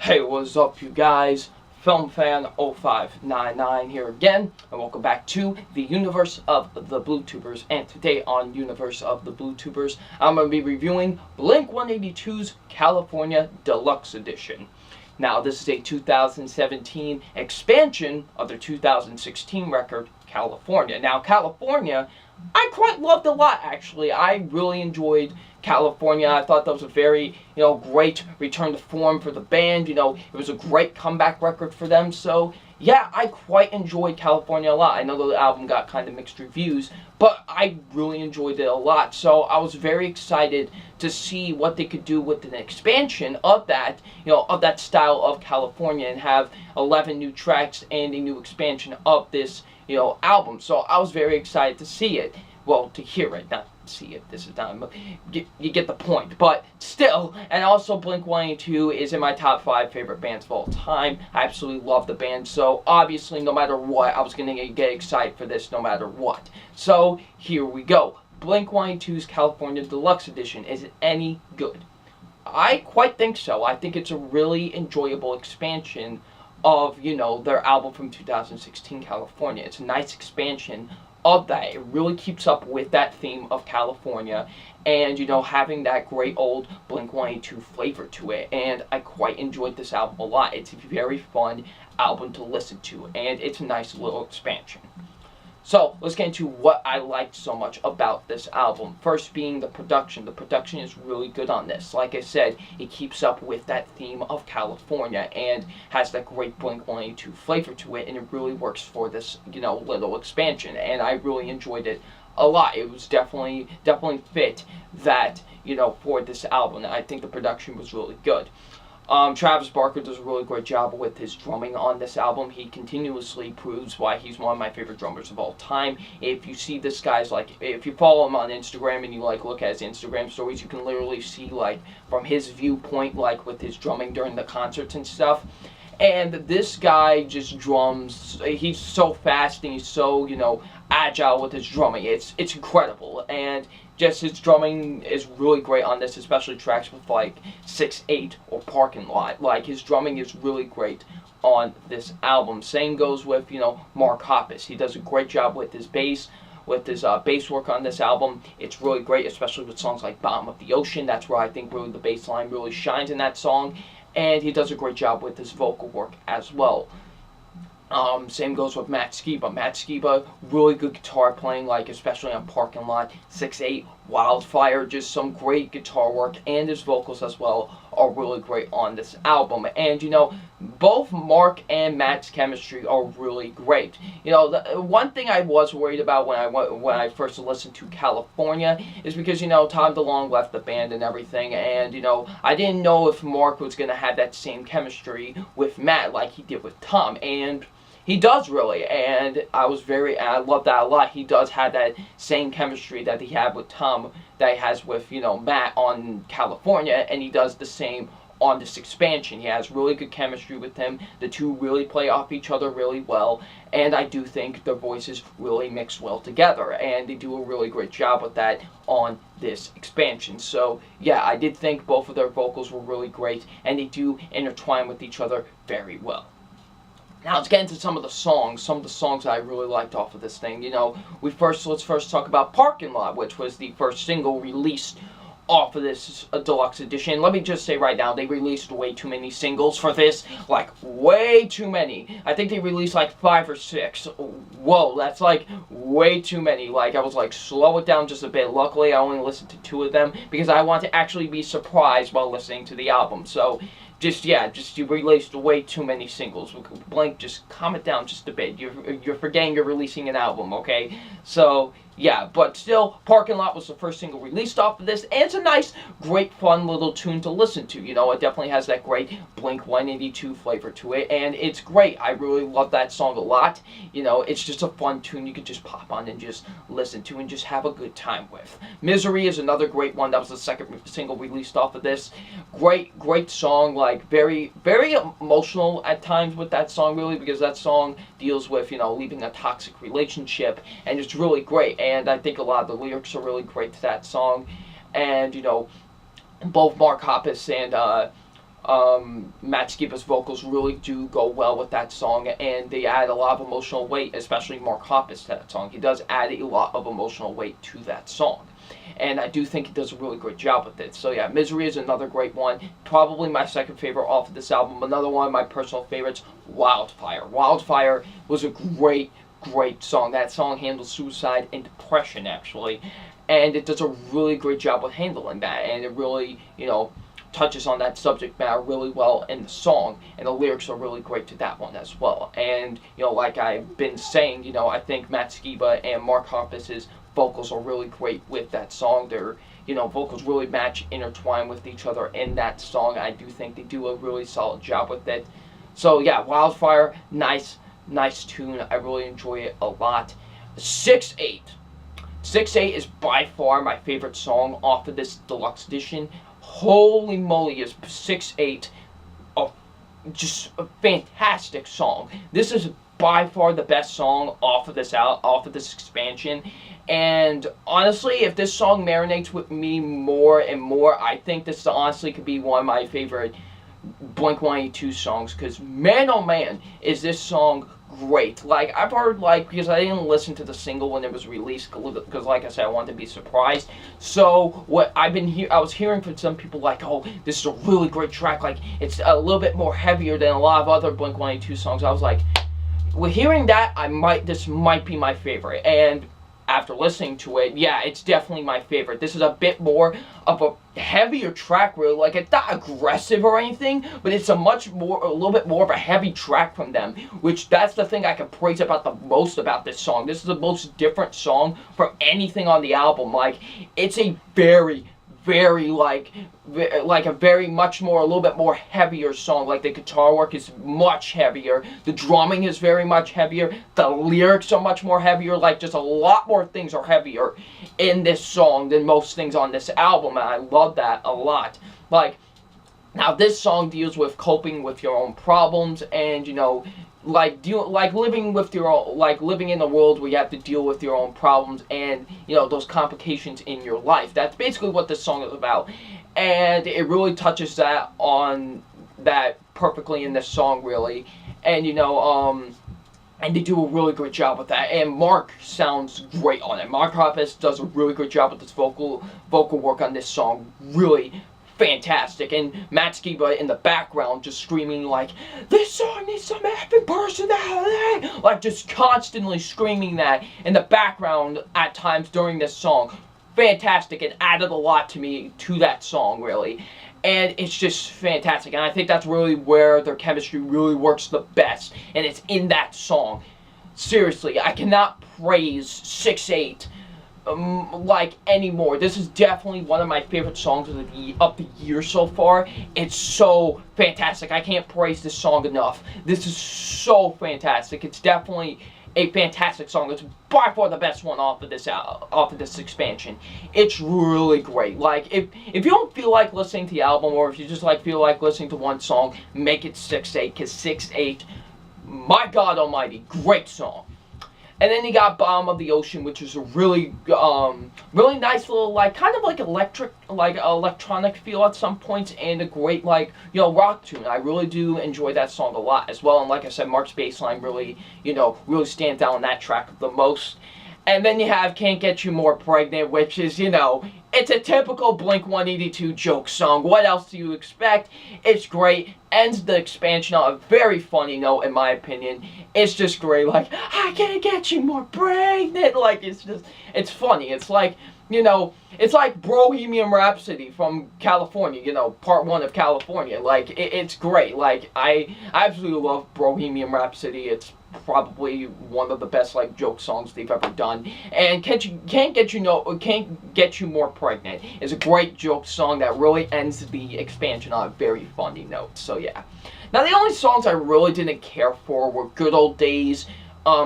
Hey, what's up, you guys? FilmFan0599 here again, and welcome back to the Universe of the BlueTubers. And today on Universe of the BlueTubers, I'm going to be reviewing blink-182's California Deluxe Edition. Now, this is a 2017 expansion of their 2016 record, California. Now, California, I quite loved a lot, actually. I really enjoyed California. I thought that was a very, great return to form for the band. It was a great comeback record for them. So, yeah, I quite enjoyed California a lot. I know the album got kind of mixed reviews, but I really enjoyed it a lot. So I was very excited to see what they could do with an expansion of that, of that style of California, and have 11 new tracks and a new expansion of this, album. So I was very excited to see it. Well, to hear it, not see it this is time, but you get the point. But still, and also Blink-182 is in my top 5 favorite bands of all time. I absolutely love the band, so obviously no matter what, I was going to get excited for this no matter what. So here we go. Blink-182's California Deluxe Edition. Is it any good? I quite think so. I think it's a really enjoyable expansion of, their album from 2016, California. It's a nice expansion of that. It really keeps up with that theme of California and, having that great old Blink-182 flavor to it. And I quite enjoyed this album a lot. It's a very fun album to listen to, and it's a nice little expansion. So, let's get into what I liked so much about this album. First being the production. The production is really good on this. Like I said, it keeps up with that theme of California and has that great Blink-182 flavor to it, and it really works for this, little expansion. And I really enjoyed it a lot. It was definitely fit that, for this album. I think the production was really good. Travis Barker does a really great job with his drumming on this album. He continuously proves why he's one of my favorite drummers of all time. If you see this guy's, if you follow him on Instagram and you, look at his Instagram stories, you can literally see, from his viewpoint, with his drumming during the concerts and stuff. And this guy just drums. He's so fast and he's so, agile with his drumming. It's incredible. And just his drumming is really great on this, especially tracks with 6/8 or Parking Lot. His drumming is really great on this album. Same goes with, Mark Hoppus. He does a great job with his bass. With his bass work on this album. It's really great, especially with songs like Bottom of the Ocean. That's where I think really the bass line really shines in that song. And he does a great job with his vocal work as well. Same goes with Matt Skiba. Matt Skiba, really good guitar playing, especially on Parking Lot, 6/8, Wildfire, just some great guitar work, and his vocals as well are really great on this album. And, both Mark and Matt's chemistry are really great. The one thing I was worried about when I first listened to California is because, Tom DeLonge left the band and everything, and, I didn't know if Mark was going to have that same chemistry with Matt like he did with Tom, and he does really, and I love that a lot. He does have that same chemistry that he had with Tom that he has with, Matt on California, and he does the same on this expansion. He has really good chemistry with him. The two really play off each other really well, and I do think their voices really mix well together, and they do a really great job with that on this expansion. So, yeah, I did think both of their vocals were really great, and they do intertwine with each other very well. Now let's get into some of the songs I really liked off of this thing. Let's first talk about Parking Lot, which was the first single released off of this deluxe edition. Let me just say right now, they released way too many singles for this. Way too many. I think they released 5 or 6. Whoa, that's way too many. I was slow it down just a bit. Luckily, I only listened to 2 of them because I want to actually be surprised while listening to the album. So, you released way too many singles. Blink, just calm it down just a bit. You're forgetting you're releasing an album, okay? So, yeah, but still, Parking Lot was the first single released off of this, and it's a nice, great, fun little tune to listen to. It definitely has that great Blink-182 flavor to it, and it's great. I really love that song a lot. It's just a fun tune you could just pop on and just listen to and just have a good time with. Misery is another great one. That was the second single released off of this. Great song, very, very emotional at times with that song, really, because that song deals with, leaving a toxic relationship, and it's really great. And I think a lot of the lyrics are really great to that song. And, both Mark Hoppus and Matt Skiba's vocals really do go well with that song, and they add a lot of emotional weight, especially Mark Hoppus to that song. He does add a lot of emotional weight to that song, and I do think he does a really great job with it. So yeah, Misery is another great one. Probably my second favorite off of this album. Another one of my personal favorites, Wildfire. Wildfire was a great song. That song handles suicide and depression, actually, and it does a really great job with handling that, and it really, touches on that subject matter really well in the song, and the lyrics are really great to that one as well. And, like I've been saying, I think Matt Skiba and Mark Hoppus's vocals are really great with that song. Their, vocals really match, intertwine with each other in that song. I do think they do a really solid job with it. So yeah, Wildfire, nice tune. I really enjoy it a lot. 6-8. 6-8 is by far my favorite song off of this deluxe edition. Holy moly, is 6-8 just a fantastic song. This is by far the best song off of this expansion. And honestly, if this song marinates with me more and more, I think this honestly could be one of my favorite blink-182 songs, because man oh man is this song great. Like, I've heard, because I didn't listen to the single when it was released, because like I said, I wanted to be surprised. So what I was hearing from some people, like, oh, this is a really great track, like, it's a little bit more heavier than a lot of other Blink-182 songs. I was like, with hearing that, this might be my favorite. And after listening to it, yeah, it's definitely my favorite. This is a bit more of a heavier track, really. Like, it's not aggressive or anything, but it's a little bit more of a heavy track from them, which that's the thing I can praise about the most about this song. This is the most different song from anything on the album. Like, it's a very a little bit more heavier song. Like, the guitar work is much heavier, the drumming is very much heavier, the lyrics are much more heavier. Like, just a lot more things are heavier in this song than most things on this album, and I love that a lot. Like, now this song deals with coping with your own problems, and living in a world where you have to deal with your own problems and those complications in your life. That's basically what this song is about, and it really touches on that perfectly in this song, really. And and they do a really great job with that, and Mark sounds great on it. Mark Hoppus does a really great job with this vocal work on this song. Really fantastic. And Matt Skiba in the background just screaming like, this song needs some effing personality, like just constantly screaming that in the background at times during this song. Fantastic. It added a lot to that song, really, and it's just fantastic. And I think that's really where their chemistry really works the best, and it's in that song. Seriously, I cannot praise 6-8 anymore. This is definitely one of my favorite songs of the year so far. It's so fantastic. I can't praise this song enough. This is so fantastic. It's definitely a fantastic song. It's by far the best one off of this expansion. It's really great. Like, if you don't feel like listening to the album, or if you just feel like listening to one song, make it 6-8, because 6-8, my God Almighty, great song. And then you got Bottom of the Ocean, which is a really nice little, kind of electronic feel at some points, and a great, rock tune. I really do enjoy that song a lot as well. And like I said, Mark's bass line really stands out on that track the most. And then you have Can't Get You More Pregnant, which is, it's a typical Blink-182 joke song. What else do you expect? It's great. Ends the expansion on a very funny note, in my opinion. It's just great. Like, I can't get you more pregnant. Like, it's funny. It's like, it's like Bohemian Rhapsody from California, part 1 of California. Like, it's great. Like, I absolutely love Bohemian Rhapsody. It's probably one of the best joke songs they've ever done. And Can't Get You More Pregnant is a great joke song that really ends the expansion on a very funny note. So yeah. Now, the only songs I really didn't care for were Good Old Days,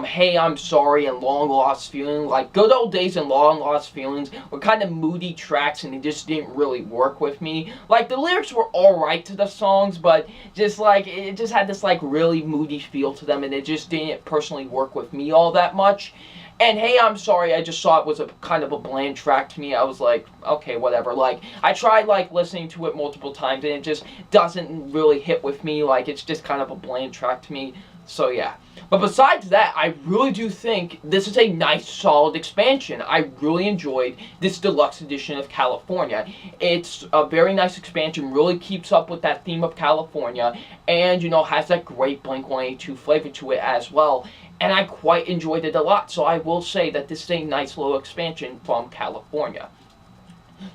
Hey I'm Sorry, and Long Lost Feeling. Like, Good Old Days and Long Lost Feelings were kind of moody tracks, and they just didn't really work with me. Like, the lyrics were alright to the songs, but just it just had this really moody feel to them, and it just didn't personally work with me all that much. And hey, I'm sorry, I just saw it was a kind of a bland track to me. I was like, okay, whatever. Like, I tried like listening to it multiple times and it just doesn't really hit with me. Like, it's just kind of a bland track to me. So yeah. But besides that, I really do think this is a nice, solid expansion. I really enjoyed this deluxe edition of California. It's a very nice expansion, really keeps up with that theme of California, and, you know, has that great Blink-182 flavor to it as well. And I quite enjoyed it a lot, so I will say that this is a nice little expansion from California.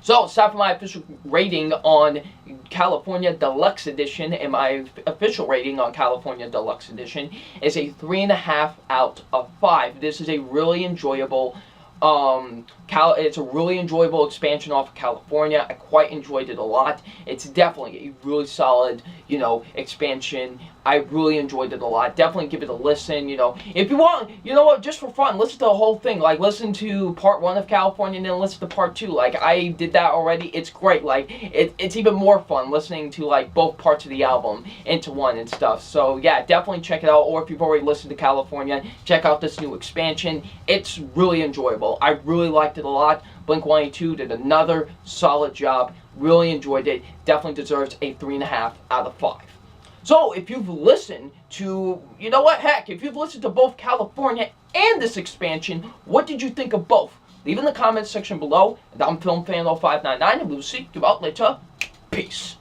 So, it's time for my official rating on California Deluxe Edition, and my official rating on California Deluxe Edition is a 3.5 out of 5. This is a really enjoyable, it's a really enjoyable expansion off of California. I quite enjoyed it a lot. It's definitely a really solid, you know, expansion. I really enjoyed it a lot. Definitely give it a listen, you know. If you want, you know what, just for fun, listen to the whole thing. Like, listen to part 1 of California and then listen to part 2. Like, I did that already. It's great. Like, it's even more fun listening to, like, both parts of the album into one and stuff. So, yeah, definitely check it out. Or if you've already listened to California, check out this new expansion. It's really enjoyable. I really liked it a lot. Blink-182 did another solid job. Really enjoyed it. Definitely deserves a 3.5 out of 5. So, if you've listened to, you know what, heck, if you've listened to both California and this expansion, what did you think of both? Leave in the comments section below. And I'm FilmFan0599, and we'll see you out later. Peace.